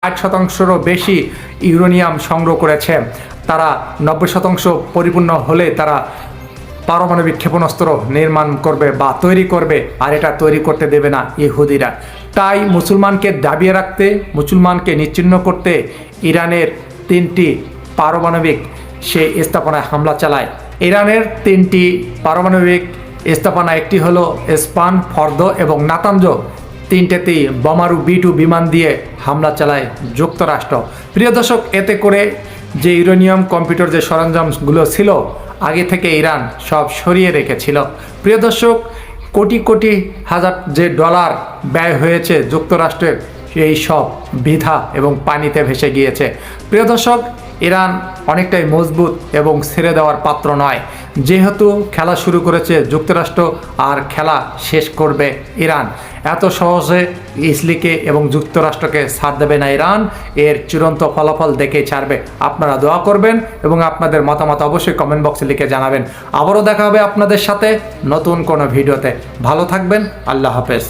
60%-রও বেশি ইউরেনিয়াম সংগ্রহ করেছে। তারা 90% পরিপূর্ণ হলে তারা পারমাণবিক ক্ষেপণাস্ত্র নির্মাণ করবে বা তৈরি করবে, আর এটা তৈরি করতে দেবে না ইহুদিরা। তাই মুসলমানকে দাবিয়ে রাখতে, মুসলমানকে নিশ্চিহ্ন করতে ইরানের 3টি পারমাণবিক সে স্থাপনায় হামলা চালায়। ইরানের 3টি পারমাণবিক স্থাপনা, একটি হলো ইস্পাহান, ফর্দ এবং নাতানজ, 3টেতেই বোমারু B-2 বিমান দিয়ে হামলা চালায় যুক্তরাষ্ট্র। প্রিয় দর্শক, এতে করে যে ইউরেনিয়াম কম্পিউটার যে সরঞ্জামগুলো ছিল আগে থেকে ইরান সব সরিয়ে রেখেছিল। প্রিয় দর্শক, কোটি কোটি হাজার যে ডলার ব্যয় হয়েছে যুক্তরাষ্ট্রের, এই সব বৃথা এবং পানিতে ভেসে গিয়েছে। প্রিয় দর্শক, ইরান অনেকটাই মজবুত এবং ছেড়ে দেওয়ার পাত্র নয়। যেহেতু খেলা শুরু করেছে যুক্তরাষ্ট্র, আর খেলা শেষ করবে ইরান। এত সহজে ইসরায়েলকে এবং যুক্তরাষ্ট্রকে ছাড় দেবে না ইরান। এর চূড়ান্ত ফলাফল দেখেই ছাড়বে। আপনারা দোয়া করবেন এবং আপনাদের মতামত অবশ্যই কমেন্ট বক্সে লিখে জানাবেন। আবারও দেখা হবে আপনাদের সাথে নতুন কোনো ভিডিওতে। ভালো থাকবেন। আল্লাহ হাফেজ।